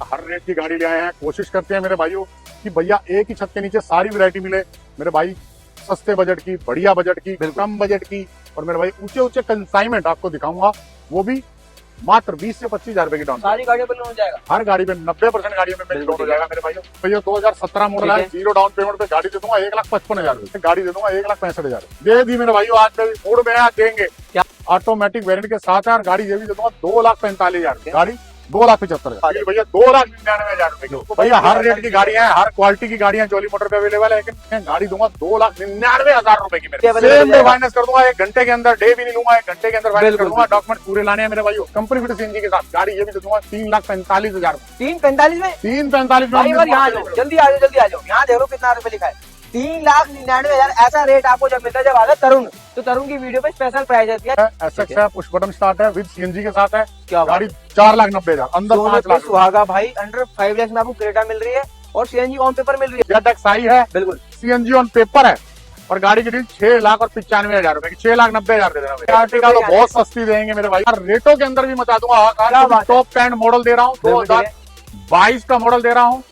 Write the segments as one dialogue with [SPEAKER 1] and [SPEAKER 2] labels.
[SPEAKER 1] हर rate की गाड़ी ले आए हैं। कोशिश करते हैं मेरे भाइयों कि भैया एक ही छत के नीचे सारी वैरायटी मिले मेरे भाई, सस्ते बजट की, बढ़िया बजट की, कम बजट की, और मेरे भाई ऊंचे ऊंचे कंसाइनमेंट आपको दिखाऊंगा, वो भी मात्र 20 से 25 हजार रुपए की डाउन।
[SPEAKER 2] सारी गाड़ियों पर लोन हो जाएगा,
[SPEAKER 1] हर गाड़ी पे 90% गाड़ियों में लोन हो जाएगा मेरे भाइयों। भैया 2017 मॉडल है, जीरो डाउन पेमेंट पे गाड़ी दे दूंगा 1,55,000, गाड़ी दे दूंगा 1,65,000 दे दी मेरे भाइयों। आज मूड में आज देंगे क्या, ऑटोमेटिक वेरिएंट के साथ है, और गाड़ी ये भी दे दूंगा 2,45,000, गाड़ी 2,75,000, भैया 2,99,000 रुपए की। भैया हर रेट की गाड़ियां हैं, हर क्वालिटी की गाड़ियां जॉली मोटर पे अवेलेबल है, लेकिन मैं गाड़ी दूंगा 2,99,000 रुपए की। सेम डे फाइनेंस कर दूंगा, 1 घंटे के अंदर, डे भी नहीं लूंगा, 1 घंटे के अंदर फाइनेंस कर दूंगा। डॉक्यूमेंट पूरे लाने हैं मेरे भाइयों, कंपनी फिट सीएनजी के साथ। गाड़ी ये भी दे दूंगा 3,45,000।
[SPEAKER 2] 3,45 में,
[SPEAKER 1] 3,45 में।
[SPEAKER 2] यहाँ आ जाओ, जल्दी आ जाओ, जल्दी आ जाओ। यहाँ देखो कितना रुपए लिखा है, 3,99,000। ऐसा रेट आपको जब मिलता है जब आता है तरुण, तो तरुण की वीडियो पे स्पेशल प्राइस रहती है।
[SPEAKER 1] एसएक्स है, पुश बटन स्टार्ट है, विद सीएनजी के साथ है।
[SPEAKER 2] क्या
[SPEAKER 1] गाड़ी 4,90,000, अंदर 5 लाख
[SPEAKER 2] सुहागा भाई, अंडर 5 लाख में आपको क्रेटा मिल रही है, और सीएनजी ऑन पेपर मिल रही है।
[SPEAKER 1] XI है,
[SPEAKER 2] बिल्कुल
[SPEAKER 1] सीएनजी ऑन पेपर है, और गाड़ी की डील 6,95,000 रुपए की, 6,90,000 दे देना। आर्टिकल तो बहुत सस्ती देंगे मेरे भाई, रेटों के अंदर भी मचा दूंगा। टॉप 10 मॉडल दे रहा हूँ, 2022 का मॉडल दे रहा हूँ,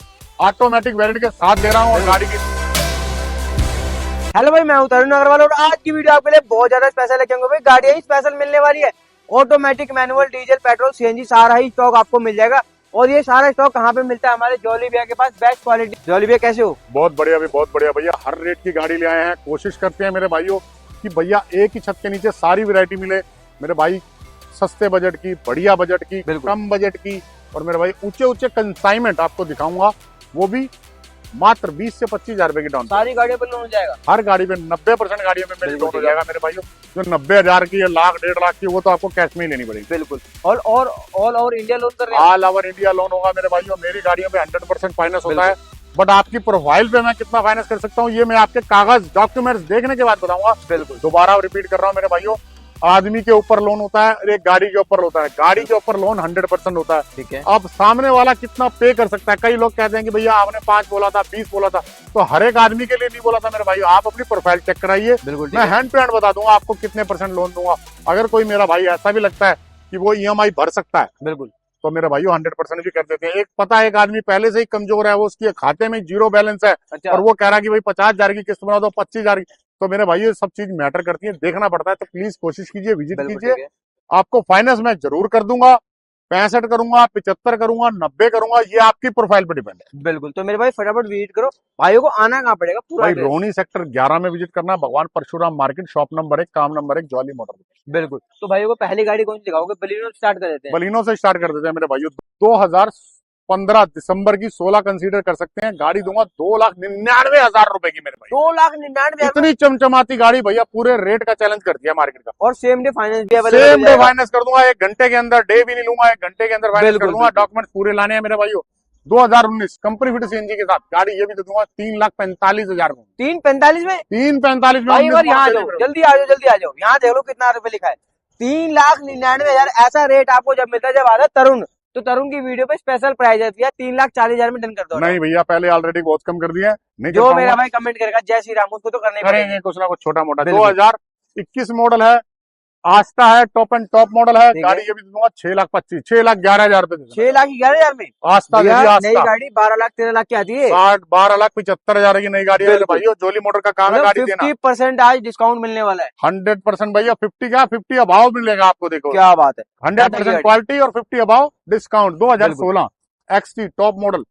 [SPEAKER 1] ऑटोमेटिक वेरिएंट के साथ दे रहा हूँ, और गाड़ी की।
[SPEAKER 2] हेलो भाई, मैं हूं तरुण अग्रवाल, और आज की वीडियो आपके लिए बहुत ज्यादा स्पेशल है, क्योंकि भाई गाड़ियां ही स्पेशल मिलने वाली है। Automatic, manual, diesel, petrol, CNG सारा ही स्टॉक आपको मिल जाएगा। और ये सारा स्टॉक कहाँ पे मिलता है? हमारे जॉली भैया के पास, बेस्ट क्वालिटी। जॉली भैया कैसे हो?
[SPEAKER 1] बहुत बढ़िया भी, बहुत बढ़िया भैया। हर रेट की गाड़ी ले आए हैं। कोशिश करते हैं मेरे भाइयों कि भैया एक ही छत के नीचे सारी वैरायटी मिले मेरे भाई, सस्ते बजट की, बढ़िया बजट की, कम बजट की, और मेरे भाई ऊंचे ऊंचे कंसाइनमेंट आपको दिखाऊंगा, वो भी मात्र 20 से 25,000 रुपए की डाउन।
[SPEAKER 2] सारी गाड़ियों पर लोन हो जाएगा,
[SPEAKER 1] हर गाड़ी पे 90% गाड़ियों में लोन हो जाएगा मेरे भाइयों। जो 90,000 की है, लाख 1.5 लाख की, वो तो आपको कैश में ही लेनी पड़ेगी।
[SPEAKER 2] बिल्कुल। और ऑल ओवर इंडिया लोन कर रहे हैं,
[SPEAKER 1] ऑल ओवर इंडिया लोन होगा मेरे भाइयों। मेरी गाड़ियों पे 100% फाइनेंस होता है, बट आपकी प्रोफाइल पे मैं कितना फाइनेंस कर सकता हूँ, ये मैं आपके कागज, डॉक्यूमेंट्स देखने के बाद बताऊंगा। बिल्कुल, दोबारा रिपीट कर रहा हूँ मेरे भाइयों, आदमी के ऊपर लोन होता है, एक गाड़ी के ऊपर होता है। गाड़ी के ऊपर लोन 100% होता है। ठीक है, अब सामने वाला कितना पे कर सकता है। कई लोग कहते हैं कि भैया आपने 5 बोला था, 20 बोला था, तो हर एक आदमी के लिए नहीं बोला था मेरे भाई। आप अपनी प्रोफाइल चेक कराइए, मैं हैंड टू हैंड बता दूंगा आपको कितने % लोन दूंगा। अगर कोई मेरा भाई ऐसा भी लगता है कि वो EMI भर सकता है, बिल्कुल, तो मेरे भाई 100% भी कर देते हैं। एक पता है, एक आदमी पहले से ही कमजोर है, वो उसके खाते में 0 बैलेंस है, और वो कह रहा है कि भाई 50,000 की किस्त बना दो, 25,000 की। तो मेरे भाई ये सब चीज मैटर करती है, देखना पड़ता है। तो प्लीज कोशिश कीजिए, विजिट कीजिए, आपको फाइनेंस मैं जरूर कर दूंगा। 65 करूंगा, 75 करूंगा, 90 करूंगा, ये आपकी प्रोफाइल पर डिपेंड है।
[SPEAKER 2] बिल्कुल। तो मेरे भाई फटाफट विजिट करो, भाइयों को आना कहाँ पड़ेगा? पूरा
[SPEAKER 1] भाई रोहिणी सेक्टर 11 में विजिट करना, भगवान परशुराम मार्केट, शॉप नंबर 1, काम नंबर 1, जॉली मोटर।
[SPEAKER 2] बिल्कुल। तो भाइयों को पहली गाड़ी कौन सी दिखाओगे? बलिनो स्टार्ट कर देते हैं।
[SPEAKER 1] बलिनो से स्टार्ट कर देते हैं मेरे भाइयों। 2015 दिसंबर की 16 कंसीडर कर सकते हैं। गाड़ी दूंगा 2,99,000 रुपए की मेरे भाई।
[SPEAKER 2] 2,99,000,
[SPEAKER 1] इतनी चमचमाती गाड़ी भैया, पूरे रेट का चैलेंज कर दिया मार्केट का।
[SPEAKER 2] और सेम डे फाइनेंस भी अवेलेबल,
[SPEAKER 1] सेम डे फाइनेंस कर दूंगा, 1 घंटे के अंदर, डे भी नहीं लूंगा, 1 घंटे के अंदर फाइनेंस कर दूंगा। डॉक्यूमेंट पूरे लाने हैं मेरे भाइयों। 2019 कंपनी फिट सीएनजी के साथ। गाड़ी ये भी दे दूंगा 3,45,000 में।
[SPEAKER 2] 3,45 में,
[SPEAKER 1] 3,45 में।
[SPEAKER 2] भाई और यहाँ आ जाओ, जल्दी आ जाओ, जल्दी आ जाओ। यहाँ देख लो कितना रुपए लिखा है, 3,99,000। ऐसा रेट आपको जब मिलता है जब आता है तरुण, तो तरुण की वीडियो पे स्पेशल प्राइस रहती है। 3,40,000 में डन कर दो।
[SPEAKER 1] नहीं भैया, पहले ऑलरेडी बहुत कम कर दिया है।
[SPEAKER 2] जो मेरा भाई कमेंट करेगा जय श्री राम, उसको तो करना ही
[SPEAKER 1] करेंगे कुछ ना कुछ छोटा मोटा। 2021 मॉडल है, आस्था है, टॉप एंड टॉप मॉडल है। गाड़ी ये भी दूंगा 6,25,000, 6,11,000 रुपए।
[SPEAKER 2] 6,11,000 में
[SPEAKER 1] आस्था
[SPEAKER 2] नई गाड़ी 12 लाख 13 लाख की आती है।
[SPEAKER 1] 12,75,000 की नई गाड़ी है भाई। जॉली मोटर का काम है गाड़ी देना।
[SPEAKER 2] 50% आज डिस्काउंट मिलने वाला है।
[SPEAKER 1] 100% भैया। 50 क्या, 50 अभाव मिलेगा आपको। देखो
[SPEAKER 2] क्या बात है,
[SPEAKER 1] 100% क्वालिटी और 50 अभाव डिस्काउंट। 2016 XT टॉप मॉडल,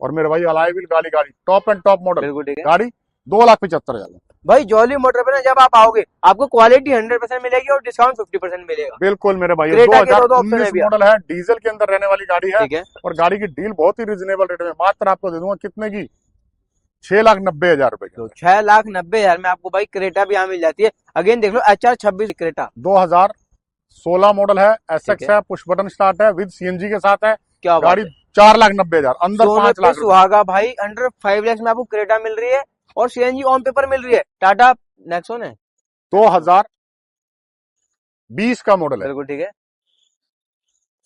[SPEAKER 1] और मेरे भाई अलाय व्हील गाड़ी, टॉप एंड टॉप मॉडल। गाड़ी 2,75,000।
[SPEAKER 2] भाई जॉली मोटर पे ना जब आप आओगे, आपको क्वालिटी 100% मिलेगी और डिस्काउंट 50% मिलेगा।
[SPEAKER 1] बिल्कुल मेरे भाई। 2019 मॉडल है, डीजल के अंदर रहने वाली गाड़ी है, और गाड़ी की डील बहुत ही रिजनेबल रेट में मात्र आपको दे दूंगा कितने की, 6,90,000 रुपए की।
[SPEAKER 2] 6,90,000 में आपको भाई क्रेटा भी यहाँ मिल जाती है। अगेन देख लो, HR26 क्रेटा
[SPEAKER 1] 2016 मॉडल है, SX है, पुश बटन स्टार्ट है, विद सीएनजी के साथ है।
[SPEAKER 2] क्या
[SPEAKER 1] गाड़ी 4,90,000, अंदर 5 लाख।
[SPEAKER 2] सुहागा भाई, अंडर 5 लाख में आपको क्रेटा मिल रही है, और सीएनजी ऑन पेपर मिल रही है। टाटा नेक्सॉन है,
[SPEAKER 1] 2020 का मॉडल है।
[SPEAKER 2] बिल्कुल ठीक है,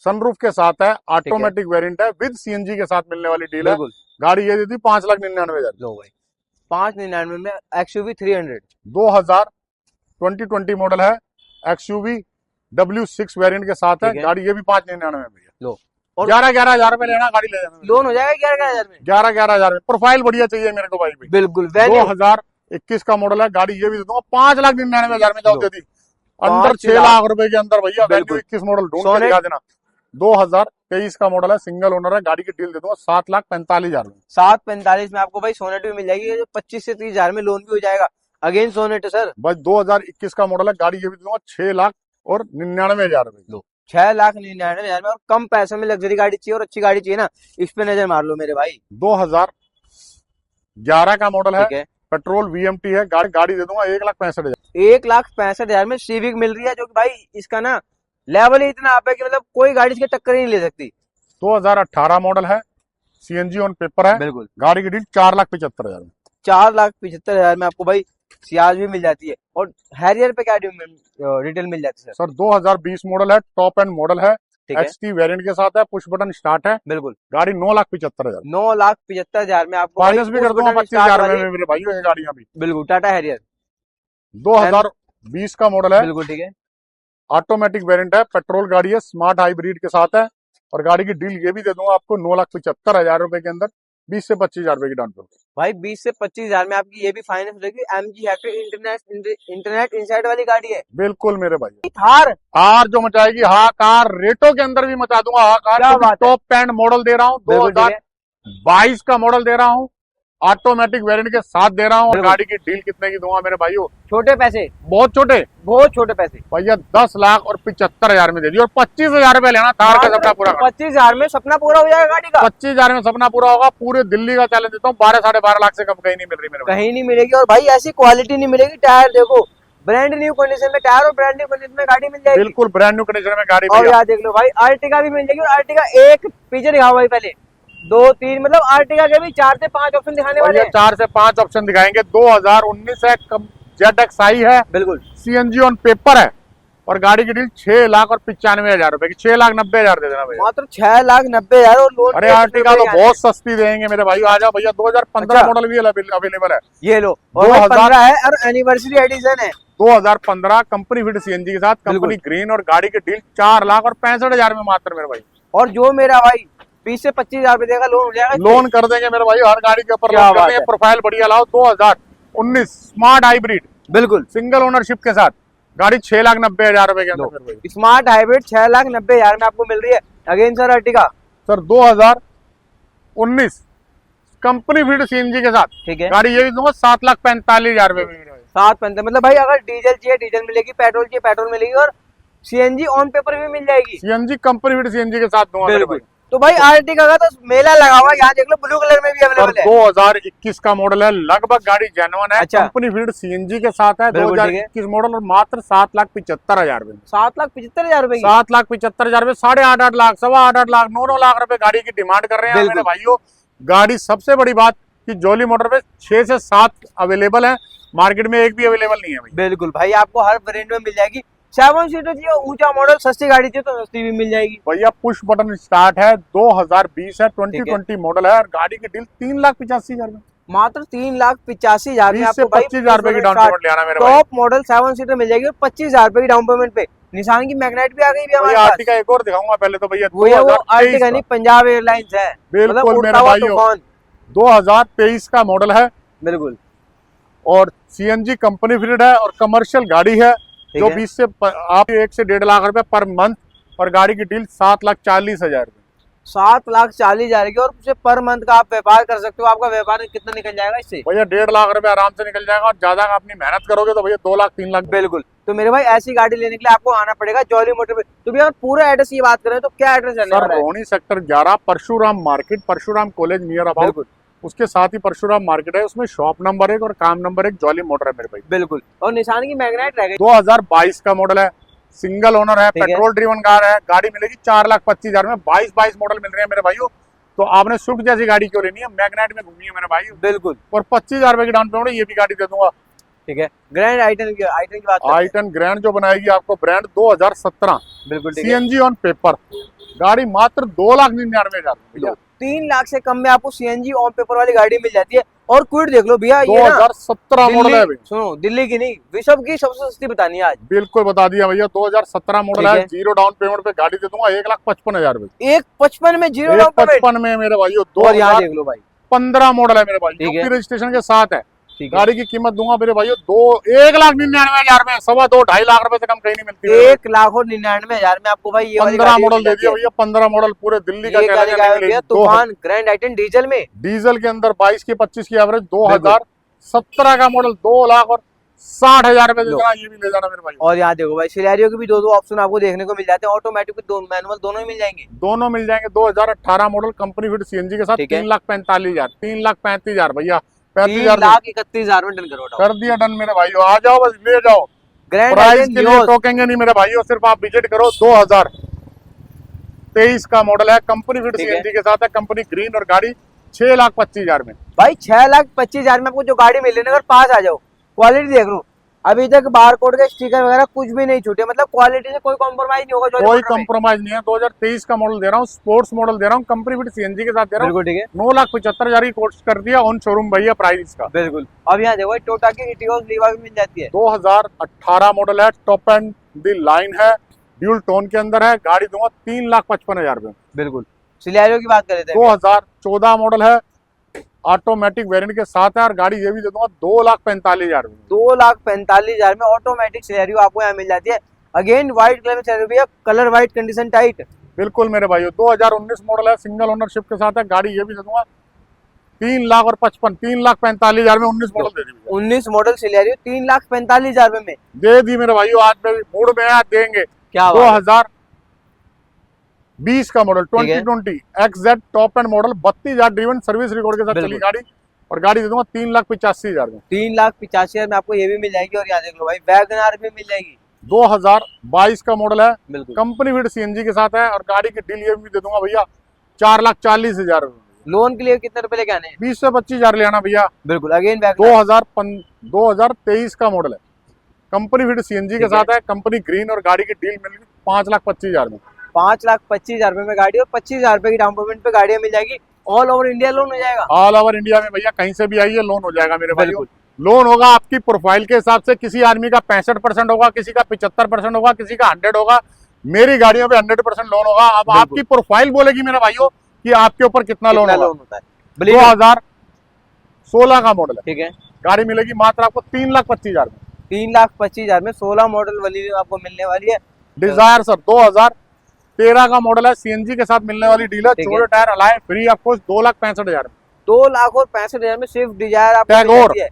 [SPEAKER 1] सनरूफ के साथ है, ऑटोमेटिक वेरिएंट है, विद सीएनजी के साथ मिलने वाली डील है। गाड़ी ये दी थी 5,99,000।
[SPEAKER 2] लो भाई 5,99,000 में XUV 300
[SPEAKER 1] 2020 मॉडल है, XUV W6 वेरिएंट के साथ है। गाड़ी ये भी 5,99,000 में भैया।
[SPEAKER 2] लो और
[SPEAKER 1] 11,000 रुपए लेना, गाड़ी ले जाना।
[SPEAKER 2] लोन हो जाएगा 11,000 में।
[SPEAKER 1] 11,000 में प्रोफाइल बढ़िया चाहिए मेरे को भाई।
[SPEAKER 2] बिल्कुल वैल्यू
[SPEAKER 1] 2021 का मॉडल है, गाड़ी ये भी दे दूंगा 5,99,000 में, जाओ
[SPEAKER 2] लो।
[SPEAKER 1] दे दी अंदर
[SPEAKER 2] 5
[SPEAKER 1] 6 लाख रुपए के अंदर भैया। वैल्यू
[SPEAKER 2] बिल्कुल।
[SPEAKER 1] 21 मॉडल ढूंढ के
[SPEAKER 2] सोने-
[SPEAKER 1] दिखा देना। 2023 का मॉडल है, सिंगल ओनर है, गाड़ी की डील दे दूंगा 7,45,000 में।
[SPEAKER 2] 745 में आपको भाई सोनेट भी मिल जाएगी, जो 25 से 30,000 में लोन भी हो जाएगा। अगेन सोनेट है सर।
[SPEAKER 1] बस 2021 का मॉडल है, गाड़ी ये भी दूंगा 6,99,000 रुपए।
[SPEAKER 2] लो 6,99,000 में, और कम पैसे में लग्जरी गाड़ी चाहिए और अच्छी गाड़ी चाहिए ना, इस पे नजर मार लो मेरे भाई।
[SPEAKER 1] 2011 का मॉडल है,
[SPEAKER 2] ठीक है,
[SPEAKER 1] पेट्रोल VMT है, गाड़ी दे दूंगा 1,65,000।
[SPEAKER 2] 1,65,000 में सिविक मिल रही है, जो कि भाई इसका ना लेवल ही इतना आप है कि मतलब कोई गाड़ी इसके टक्कर ही नहीं ले सकती।
[SPEAKER 1] 2018 मॉडल है, CNG ऑन पेपर है,
[SPEAKER 2] बिल्कुल।
[SPEAKER 1] गाड़ी की डील 4,75,000 में।
[SPEAKER 2] 4,75,000 में आपको भाई सियाज भी मिल जाती है। और हैरियर पे क्या डिटेल मिल जाती है सर?
[SPEAKER 1] सर 2020 मॉडल है, टॉप एंड मॉडल है,
[SPEAKER 2] ठीक है,
[SPEAKER 1] HT वेरिएंट के साथ है, पुश बटन स्टार्ट है,
[SPEAKER 2] बिल्कुल।
[SPEAKER 1] गाड़ी 9,75,000।
[SPEAKER 2] 9,75,000 में आपको
[SPEAKER 1] फाइनेंस भी कर दूंगा 25,000 में मेरे भाई ये गाड़ियां भी।
[SPEAKER 2] बिल्कुल, टाटा हैरियर
[SPEAKER 1] 2020 का मॉडल है,
[SPEAKER 2] बिल्कुल। ठीक है,
[SPEAKER 1] ऑटोमेटिक वेरिएंट है, पेट्रोल गाड़ी है, स्मार्ट हाइब्रिड के साथ है, और गाड़ी की डील ये भी दे दूंगा आपको 9,75,000 रुपए के अंदर, 20 से 25,000 रुपए की डाउन पेमेंट।
[SPEAKER 2] भाई 20 से 25,000 में आपकी ये भी फाइनेंस हो जाएगी। MG हेक्टर इंटरनेट इनसाइड वाली गाड़ी है।
[SPEAKER 1] बिल्कुल मेरे भाई।
[SPEAKER 2] थार
[SPEAKER 1] कार जो मचाएगी, हाँ कार रेटो के अंदर भी मचा दूंगा। हाँ
[SPEAKER 2] क्या
[SPEAKER 1] कार
[SPEAKER 2] बात है।
[SPEAKER 1] टॉप एंड मॉडल दे रहा हूँ,
[SPEAKER 2] बिल्कुल, ठीक है।
[SPEAKER 1] 2022 का मॉडल दे रहा हूँ, ऑटोमेटिक वेरिएंट के साथ दे रहा हूँ, और
[SPEAKER 2] बिल्कुल।
[SPEAKER 1] गाड़ी की डील कितने की दूंगा मेरे भाइयों?
[SPEAKER 2] छोटे पैसे,
[SPEAKER 1] बहुत छोटे
[SPEAKER 2] बहुत छोटे पैसे
[SPEAKER 1] भैया, 10,75,000 में दे दी, और 25,000 रुपए लेना, थार का सपना पूरा।
[SPEAKER 2] 25,000 में सपना पूरा हो जाएगा गाड़ी का।
[SPEAKER 1] 25,000 में सपना पूरा होगा। पूरे दिल्ली का चैलेंज देता हूँ, 12-12.5 लाख से कम कहीं नहीं मिल रही मेरे भाई।
[SPEAKER 2] कहीं नहीं मिलेगी, और भाई ऐसी क्वालिटी नहीं मिलेगी। टायर देखो, ब्रांड न्यू कंडीशन में टायर और ब्रांड न्यू कंडीशन में गाड़ी मिल जाएगी।
[SPEAKER 1] बिल्कुल ब्रांड न्यू कंडीशन में गाड़ी
[SPEAKER 2] और
[SPEAKER 1] भैया।
[SPEAKER 2] यार देख लो भाई, आर्टिका भी मिल जाएगी। और आर्टिका एक पीछे दिखाओ भाई, पहले 2 3 मतलब आर्टिका के भी 4 से 5 ऑप्शन दिखाने वाले
[SPEAKER 1] भैया
[SPEAKER 2] हैं।
[SPEAKER 1] 4 से 5 ऑप्शन दिखाएंगे। 2019 है, ZXi है,
[SPEAKER 2] बिल्कुल,
[SPEAKER 1] CNG ऑन पेपर है, और गाड़ी की डील 6,95,000 रुपए की, 6,90,000 दे देना भैया।
[SPEAKER 2] मात्र 6,90,000 और लोन।
[SPEAKER 1] अरे आर्टिका तो बहुत सस्ती देंगे मेरे भाई, आ जाओ भैया। 2015
[SPEAKER 2] अच्छा।
[SPEAKER 1] मॉडल भी अवेलेबल है।
[SPEAKER 2] ये लो, और 15 है और एनिवर्सरी एडिशन है।
[SPEAKER 1] 2015 कंपनी फिट CNG के साथ, कंपनी ग्रीन, और गाड़ी की डील 4,65,000 में मात्र मेरे भाई।
[SPEAKER 2] और जो मेरा भाई 20 से 25,000 रुपए देगा, लोन हो जाएगा।
[SPEAKER 1] लोन कर देंगे मेरे भाई, हर गाड़ी के ऊपर
[SPEAKER 2] क्या
[SPEAKER 1] लोन कर
[SPEAKER 2] बात
[SPEAKER 1] देंगे।
[SPEAKER 2] है।
[SPEAKER 1] प्रोफाइल बढ़िया लाओ। 2019 स्मार्ट हाइब्रिड
[SPEAKER 2] बिल्कुल,
[SPEAKER 1] सिंगल ओनरशिप के साथ, गाड़ी 6,90,000 रुपए के अंदर मेरे भाई।
[SPEAKER 2] स्मार्ट हाइब्रिड 6,90,000 में आपको मिल रही है। Again sir Ertiga
[SPEAKER 1] sir 2019 company fit CNG के साथ,
[SPEAKER 2] ठीक है,
[SPEAKER 1] गाड़ी ये भी दूंगा 7,45,000 रुपए में मेरे भाई।
[SPEAKER 2] 7,15 मतलब भाई अगर डीजल चाहिए डीजल मिलेगी, पेट्रोल चाहिए पेट्रोल मिलेगी, और CNG ऑन पेपर भी मिल जाएगी।
[SPEAKER 1] CNG कंपनी फिट CNG के साथ दूंगा मेरे भाई।
[SPEAKER 2] तो भाई आर्टिका का तो मेला लगा हुआ है, यहाँ देख लो ब्लू कलर में भी
[SPEAKER 1] सर
[SPEAKER 2] अवेलेबल है।
[SPEAKER 1] 2021 का मॉडल है, लगभग गाड़ी जेन्युइन है,
[SPEAKER 2] अच्छा।
[SPEAKER 1] कंपनी फिट CNG के साथ है।
[SPEAKER 2] बिल्कुल, ठीक है।
[SPEAKER 1] 2021 मॉडल, और मात्र 7,75,000 रुपए में।
[SPEAKER 2] 7,75,000 रुपए की।
[SPEAKER 1] 7,75,000 रुपए, 8.5 लाख, 8.25 लाख, 9 लाख रुपए गाड़ी की डिमांड कर रहे हैं
[SPEAKER 2] बिल्कुल।
[SPEAKER 1] मेरे भाइयों। गाड़ी सबसे बड़ी बात कि जोली मोटर पे 6 से 7 अवेलेबल है, मार्केट में एक भी अवेलेबल नहीं है भाई।
[SPEAKER 2] बिल्कुल भाई, आपको हर ब्रांड में मिल जाएगी। 7 सीटर चाहिए, ऊंचा मॉडल, सस्ती गाड़ी चाहिए तो सस्ती भी मिल जाएगी।
[SPEAKER 1] भैया पुश बटन स्टार्ट है, 2020 है,
[SPEAKER 2] ठीक है।
[SPEAKER 1] 2020 मॉडल है, और गाड़ी की डील 3,85,000 में,
[SPEAKER 2] मात्र 3,85,000 में
[SPEAKER 1] 20 से
[SPEAKER 2] आपको भाई
[SPEAKER 1] 25,000 रुपए की डाउन पेमेंट ले आना मेरे भाई।
[SPEAKER 2] टॉप मॉडल 7 सीटर मिल जाएगी, और 25,000 रुपए की डाउन पेमेंट पे। निशान की मैग्नेट भी आ गई भी हमारे
[SPEAKER 1] भैया
[SPEAKER 2] पास।
[SPEAKER 1] आर्टिका एक और दिखाऊंगा पहले तो भैया।
[SPEAKER 2] वो है वो
[SPEAKER 1] 2023
[SPEAKER 2] आर्टिका
[SPEAKER 1] का।
[SPEAKER 2] नहीं, पंजाब एयरलाइंस है।
[SPEAKER 1] बिल्कुल
[SPEAKER 2] मतलब
[SPEAKER 1] मेरे
[SPEAKER 2] उड़ता हुआ
[SPEAKER 1] भाइयों,
[SPEAKER 2] तूफान।
[SPEAKER 1] 2023 का मॉडल है,
[SPEAKER 2] बिल्कुल,
[SPEAKER 1] और CNG कंपनी फिटेड है, और कमर्शियल गाड़ी है,
[SPEAKER 2] ठीक
[SPEAKER 1] जो
[SPEAKER 2] है।
[SPEAKER 1] 20 से आप 1 से 1.5 लाख रुपए पर मंथ, और गाड़ी की डील 7,40,000 रुपए।
[SPEAKER 2] 7,40,000 की, और उसे पर मंथ का आप व्यापार कर सकते हो। आपका व्यापार कितना निकल जाएगा इससे?
[SPEAKER 1] भैया 1.5 लाख रुपए आराम से निकल जाएगा, और ज्यादा अपनी मेहनत करोगे तो भैया 2 लाख 3 लाख।
[SPEAKER 2] बिल्कुल। तो मेरे भाई ऐसी गाड़ी लेने के लिए आपको आना पड़ेगा जॉली मोटर पे। तो भैया पूरा एड्रेस की बात करें तो क्या एड्रेस है?
[SPEAKER 1] Sir Rohini sector 11, Parshuram market, Parshuram college near about.
[SPEAKER 2] बिल्कुल,
[SPEAKER 1] उसके साथ ही परशुराम मार्केट है, उसमें शॉप नंबर 1 और काम नंबर 1 जॉली मोटर है मेरे भाई।
[SPEAKER 2] बिल्कुल। और निशान की मैग्नेट रह गई।
[SPEAKER 1] 2022 का मॉडल है, सिंगल ओनर है,
[SPEAKER 2] ठीक है।
[SPEAKER 1] पेट्रोल ड्रिवन कार है, गाड़ी मिलेगी 4,25,000 में। 22 मॉडल मिल रहे हैं मेरे भाइयों। तो आपने स्विफ्ट जैसी गाड़ी क्यों लेनी है, मैग्नेट में घूमी है मेरे भाई।
[SPEAKER 2] बिल्कुल,
[SPEAKER 1] और 25,000 रुपए की डाउन पेमेंट, ये भी गाड़ी दे दूंगा।
[SPEAKER 2] ठीक है। ग्रैंड आइटन की बात करते हैं।
[SPEAKER 1] आइटन ग्रैंड जो बनाएगी आपको ब्रांड, 2017
[SPEAKER 2] बिल्कुल, ठीक है।
[SPEAKER 1] CNG ऑन पेपर, गाड़ी मात्र 2,99,000 भैया।
[SPEAKER 2] 3 लाख से कम में आपको सीएनजी ऑन पेपर वाली गाड़ी मिल जाती है। और क्विड देख लो भैया, ये ना
[SPEAKER 1] 2017 मॉडल है
[SPEAKER 2] दिल्ली, सुनो दिल्ली की नहीं विश्व की सबसे सस्ती बतानी है आज।
[SPEAKER 1] बिल्कुल बता दिया भैया, 2017 मॉडल
[SPEAKER 2] ठीक
[SPEAKER 1] है,
[SPEAKER 2] है।
[SPEAKER 1] जीरो डाउन पेमेंट पे गाड़ी दे दूंगा 1,55,000 रुपए।
[SPEAKER 2] 1,55 में जीरो डाउन पेमेंट।
[SPEAKER 1] 1,55 में मेरे भाइयों,
[SPEAKER 2] और यहाँ देख लो भाई,
[SPEAKER 1] 2015 मॉडल है मेरे भाई,
[SPEAKER 2] ठीक है।
[SPEAKER 1] यूपी रजिस्ट्रेशन के साथ है।
[SPEAKER 2] ठीक है,
[SPEAKER 1] गाड़ी की कीमत दूंगा मेरे भाइयों 1,99,000 में, 2.5 लाख रुपए से कम कहीं नहीं मिलती है।
[SPEAKER 2] 1,99,000 में आपको भाई ये वाली
[SPEAKER 1] 15
[SPEAKER 2] गाड़ी
[SPEAKER 1] मॉडल
[SPEAKER 2] मिल
[SPEAKER 1] दे
[SPEAKER 2] जाती
[SPEAKER 1] दिया
[SPEAKER 2] है।
[SPEAKER 1] भैया, 15 मॉडल पूरे दिल्ली का
[SPEAKER 2] ये गाड़ी
[SPEAKER 1] चैलेंज
[SPEAKER 2] का
[SPEAKER 1] है।
[SPEAKER 2] भैया तूफान ग्रैंड आइटन डीजल में,
[SPEAKER 1] डीजल के अंदर 22 की 25 की एवरेज, 2017 का मॉडल 2,60,000 रुपए दे देना, ये भी ले जाना मेरे भाई।
[SPEAKER 2] और यहाँ देखो भाई सिलेरियो के भी दो ऑप्शन आपको देखने को मिल जाते हैं, ऑटोमेटिक भी मैनुअल दोनों ही मिल जाएंगे।
[SPEAKER 1] दोनों मिल जाएंगे। 2018 मॉडल कंपनी फिट सीएनजी के साथ,
[SPEAKER 2] ठीक है।
[SPEAKER 1] 3,45,000, 3,35,000 भैया,
[SPEAKER 2] 3,31,000 में डन करो।
[SPEAKER 1] कर दिया डन मेरे भाइयों, आ जाओ बस ले जाओ।
[SPEAKER 2] ग्रैंड
[SPEAKER 1] प्राइस
[SPEAKER 2] आइटन
[SPEAKER 1] के लिए टोकेंगे नहीं मेरे भाइयों, सिर्फ आप विजिट करो। 2023 का मॉडल है, कंपनी फिट
[SPEAKER 2] ठीक है।
[SPEAKER 1] सीएनजी के साथ है, कंपनी ग्रीन, और गाड़ी 6,25,000 में।
[SPEAKER 2] भाई 6,25,000 में आपको जो गाड़ी मिल रही है, अगर पास आ जाओ, क्वालिटी देख लो, अभी तक बारकोड के स्टिकर वगैरह कुछ भी नहीं छूटे, मतलब क्वालिटी से कोई कॉम्प्रोमाइज नहीं होगा।
[SPEAKER 1] कोई कंप्रोमाइज नहीं है। 2023 का मॉडल दे रहा हूँ, स्पोर्ट्स मॉडल दे रहा हूँ, कंपनी फिट सीएनजी के साथ दे रहा हूँ।
[SPEAKER 2] बिल्कुल ठीक है,
[SPEAKER 1] 9,75,000 की कोर्स कर दिया ऑन शोरूम भैया प्राइस का।
[SPEAKER 2] बिल्कुल। अब यहाँ देखो टोटा की इटियोस लीवा भी मिल जाती है।
[SPEAKER 1] 2018 मॉडल है, टॉप एंड द लाइन है, ड्यूल टोन के अंदर है, गाड़ी दूंगा 3,55,000 रुपए।
[SPEAKER 2] बिल्कुल। सिलेरियो की बात कर लेते हैं।
[SPEAKER 1] 2014 मॉडल है, ऑटोमेटिक वेरिएंट के साथ है, और गाड़ी ये भी दे दूंगा 2,45,000 रुपए।
[SPEAKER 2] 2,45,000 में ऑटोमेटिक सिलेरियो आपको यहाँ मिल जाती है। अगेन व्हाइट कलर में सिलेरियो भैया, कलर व्हाइट, कंडीशन टाइट।
[SPEAKER 1] बिल्कुल मेरे भाइयों, 2019 मॉडल है, सिंगल ओनरशिप के साथ है, गाड़ी ये भी दे दूंगा 3,45,000 में 19 मॉडल दे दी।
[SPEAKER 2] 19 मॉडल सिलेरियो 3,45,000 में
[SPEAKER 1] दे दी मेरे भाइयों, आज मेरे मूड में आज देंगे।
[SPEAKER 2] क्या
[SPEAKER 1] 2020 का मॉडल,
[SPEAKER 2] ठीक है।
[SPEAKER 1] 2020 XZ top and model, 32,000 driven, service record के साथ चली
[SPEAKER 2] बिल्कुल।
[SPEAKER 1] गाड़ी, और गाड़ी दे दूंगा 3,85,000 में।
[SPEAKER 2] 3,85,000 में आपको ये भी मिल जाएगी। और यहाँ देख लो भाई वैगनआर भी मिल जाएगी।
[SPEAKER 1] 2022 का मॉडल है,
[SPEAKER 2] बिल्कुल।
[SPEAKER 1] कंपनी फिट सीएनजी के साथ है, और गाड़ी की डील ये भी दे दूंगा भैया 4,40,000 रुपए।
[SPEAKER 2] लोन के लिए कितने रुपए लेके आने हैं?
[SPEAKER 1] 20 से 25,000 ले आना भैया।
[SPEAKER 2] बिल्कुल। अगेन
[SPEAKER 1] 2023 का मॉडल है, कंपनी फिट सीएनजी के
[SPEAKER 2] ठीक है।
[SPEAKER 1] साथ है, कंपनी ग्रीन, और गाड़ी की डील मिलेगी 5,25,000 में।
[SPEAKER 2] 5,25,000 में गाड़ी, और 25,000 रुपए की डाउन पेमेंट पे गाड़ियां मिल जाएगी। ऑल ओवर इंडिया लोन हो जाएगा।
[SPEAKER 1] ऑल ओवर इंडिया में भैया कहीं से भी आइए, लोन हो जाएगा मेरे भाइयों।
[SPEAKER 2] बिल्कुल।
[SPEAKER 1] लोन होगा आपकी प्रोफाइल के हिसाब से, किसी आदमी का 65% होगा, किसी का 75% होगा, किसी का 100 होगा। मेरी गाड़ियों पे 100% लोन होगा। अब
[SPEAKER 2] बिल्कुल।
[SPEAKER 1] आपकी प्रोफाइल बोलेगी मेरे भाइयों कि आपके ऊपर कितना लोन होगा।
[SPEAKER 2] होता है।
[SPEAKER 1] 2016 का मॉडल है,
[SPEAKER 2] ठीक है।
[SPEAKER 1] गाड़ी मिलेगी मात्र आपको 3,25,000 में।
[SPEAKER 2] 3,25,000 में 16 मॉडल वाली आपको मिलने वाली है।
[SPEAKER 1] डिजायर सर 2013 का मॉडल है, सीएनजी के साथ मिलने वाली डीलर,
[SPEAKER 2] ठीक है।
[SPEAKER 1] छोटे टायर अलाय फ्री आपको 2,65,000 में।
[SPEAKER 2] 2,65,000 में स्विफ्ट डिजायर आपको मिल
[SPEAKER 1] टैगोर
[SPEAKER 2] जाती है।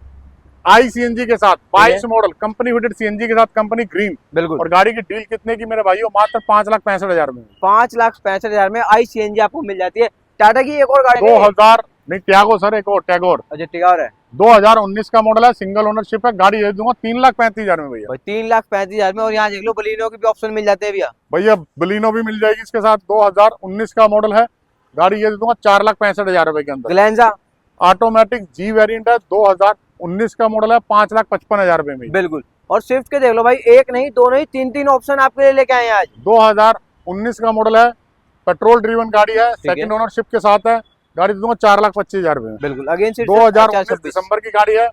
[SPEAKER 1] आई सीएनजी के साथ 22 मॉडल, कंपनी फिटेड सीएनजी के साथ, कंपनी ग्रीन,
[SPEAKER 2] बिल्कुल।
[SPEAKER 1] और गाड़ी की डील कितने की मेरे भाइयों? मात्र 5,65,000 में।
[SPEAKER 2] 5,65,000 में आई सीएनजी आपको मिल जाती है। टाटा की एक और गाड़ी है।
[SPEAKER 1] 2000 नहीं, टैगो सर, एक और टैगोर,
[SPEAKER 2] अच्छा टिगार है।
[SPEAKER 1] 2019 का मॉडल है, सिंगल ओनरशिप है, गाड़ी दे दूंगा 3,35,000 में भैया।
[SPEAKER 2] 3,35,000 में। और यहाँ देख लो बलिनो के भी ऑप्शन मिल जाते हैं भैया।
[SPEAKER 1] भैया बलिनो भी मिल जाएगी इसके साथ, 2019 का मॉडल है, गाड़ी ये दे दूंगा 4,65,000 रुपए के अंदर।
[SPEAKER 2] ग्लेंजा
[SPEAKER 1] ऑटोमेटिक जी वेरिएंट है, 2019 का मॉडल है, 5,55,000 रुपए में।
[SPEAKER 2] बिल्कुल। और स्विफ्ट के देख लो भाई, एक नहीं दो नहीं तीन ऑप्शन आपके लिए लेके आए हैं आज।
[SPEAKER 1] 2019 का मॉडल है, पेट्रोल ड्रीवन गाड़ी है, सेकंड ओनरशिप के साथ है, गाड़ी दे दूंगा 4,25,000 रुपए में।
[SPEAKER 2] बिल्कुल। अगेन
[SPEAKER 1] 2019 दिसंबर की गाड़ी है,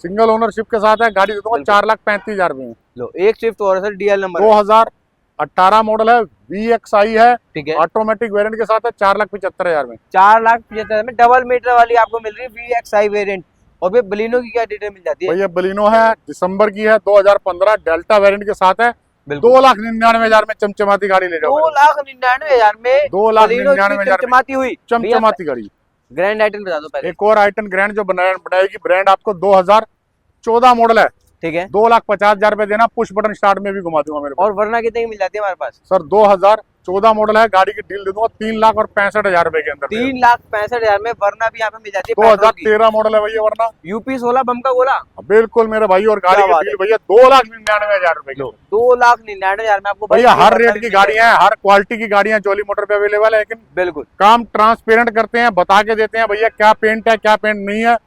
[SPEAKER 1] सिंगल ओनरशिप के साथ है, गाड़ी दे दूंगा 4,35,000 रुपए में।
[SPEAKER 2] लो एक स्विफ्ट और है सर, डीएल नंबर
[SPEAKER 1] 2018 मॉडल है, VXI है,
[SPEAKER 2] ठीक है।
[SPEAKER 1] ऑटोमेटिक वेरिएंट के साथ है, 4,75,000 में।
[SPEAKER 2] 4,75,000 में डबल मीटर वाली आपको मिल रही है VXI वेरिएंट। और फिर बलिनो की क्या डिटेल मिल जाती है?
[SPEAKER 1] भैया बलिनो है, दिसंबर की है, 2015 डेल्टा वेरिएंट के साथ है,
[SPEAKER 2] बिल्कुल।
[SPEAKER 1] 2,99,000 में चमचमाती गाड़ी ले जाओ।
[SPEAKER 2] 2,99,000 में
[SPEAKER 1] 2,99,000
[SPEAKER 2] चमचमाती हुई
[SPEAKER 1] चमचमाती गाड़ी।
[SPEAKER 2] ग्रैंड आइटन बता दो पहले।
[SPEAKER 1] एक और आइटन ग्रैंड जो बनाएगी ब्रांड, आपको 2014 मॉडल है,
[SPEAKER 2] ठीक है।
[SPEAKER 1] 2,50,000 रुपए देना, पुश बटन स्टार्ट में भी घुमा दूंगा मेरे पास।
[SPEAKER 2] और वरना कितने की मिल जाती है हमारे पास?
[SPEAKER 1] सर 2014 मॉडल है, गाड़ी की डील दे दूंगा 3,65,000 रुपए के अंदर।
[SPEAKER 2] 3,65,000 में वरना भी यहाँ पे मिल जाती है।
[SPEAKER 1] 2013 मॉडल है भैया, वरना
[SPEAKER 2] यूपी 16 बम का गोला।
[SPEAKER 1] बिल्कुल मेरे भाई, और गाड़ी
[SPEAKER 2] क्या
[SPEAKER 1] की
[SPEAKER 2] बात
[SPEAKER 1] डील भैया 2,99,000 रुपए की।
[SPEAKER 2] 2,99,000 में आपको
[SPEAKER 1] भैया हर रेट की गाड़ियां हैं, हर क्वालिटी की गाड़ियां जॉली मोटर पे अवेलेबल है, लेकिन
[SPEAKER 2] बिल्कुल
[SPEAKER 1] काम ट्रांसपेरेंट करते हैं, बता के देते हैं भैया क्या पेंट है क्या पेंट नहीं है,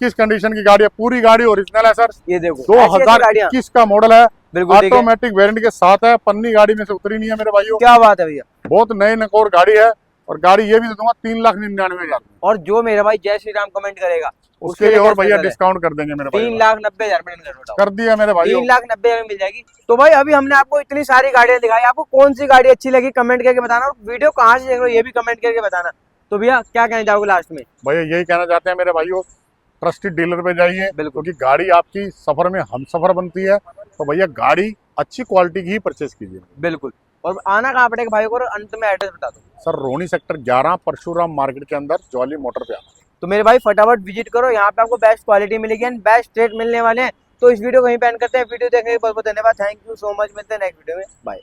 [SPEAKER 1] किस कंडीशन की गाड़ी है। पूरी गाड़ी ओरिजिनल है सर,
[SPEAKER 2] ये देखो
[SPEAKER 1] 2021 का मॉडल है,
[SPEAKER 2] बिल्कुल ठीक है।
[SPEAKER 1] ऑटोमेटिक वेरिएंट के साथ है, पन्नी गाड़ी में से उतरी नहीं है मेरे भाइयों।
[SPEAKER 2] क्या बात है भैया,
[SPEAKER 1] बहुत नई नकोर गाड़ी है, और गाड़ी ये भी दे दूंगा 3,99,000।
[SPEAKER 2] और जो मेरा भाई जय श्री राम कमेंट करेगा
[SPEAKER 1] उसके लिए और भैया डिस्काउंट कर देंगे मेरे भाई।
[SPEAKER 2] 3,90,000 में
[SPEAKER 1] कर दिया मेरे भाई,
[SPEAKER 2] 3,90,000 में मिल जाएगी। तो भाई अभी हमने आपको इतनी सारी गाड़ियां दिखाई, आपको कौन सी गाड़ी अच्छी लगी कमेंट करके बताना, और वीडियो कहाँ से देख रहे हो ये भी कमेंट करके बताना। तो भैया क्या कहना चाहोगे लास्ट में?
[SPEAKER 1] भैया यही कहना चाहते हैं मेरे भाइयों, ट्रस्टेड डीलर पे जाइए, क्योंकि गाड़ी आपकी सफर में हम सफर बनती है। तो भैया गाड़ी अच्छी क्वालिटी की ही परचेज कीजिए।
[SPEAKER 2] बिल्कुल। और आना कहाँ पड़ेगा भाई को, अंत में एड्रेस बता दो।
[SPEAKER 1] Sir Rohini sector 11 Parshuram market के अंदर जॉली मोटर पे आना।
[SPEAKER 2] तो मेरे भाई फटाफट विजिट करो, यहाँ पे आपको बेस्ट क्वालिटी मिलेगी एंड बेस्ट रेट मिलने वाले हैं। तो इस वीडियो को यहीं पे एंड करते हैं। वीडियो देखने के लिए बहुत बहुत धन्यवाद, थैंक यू सो मच। मिलते हैं नेक्स्ट वीडियो में, बाय।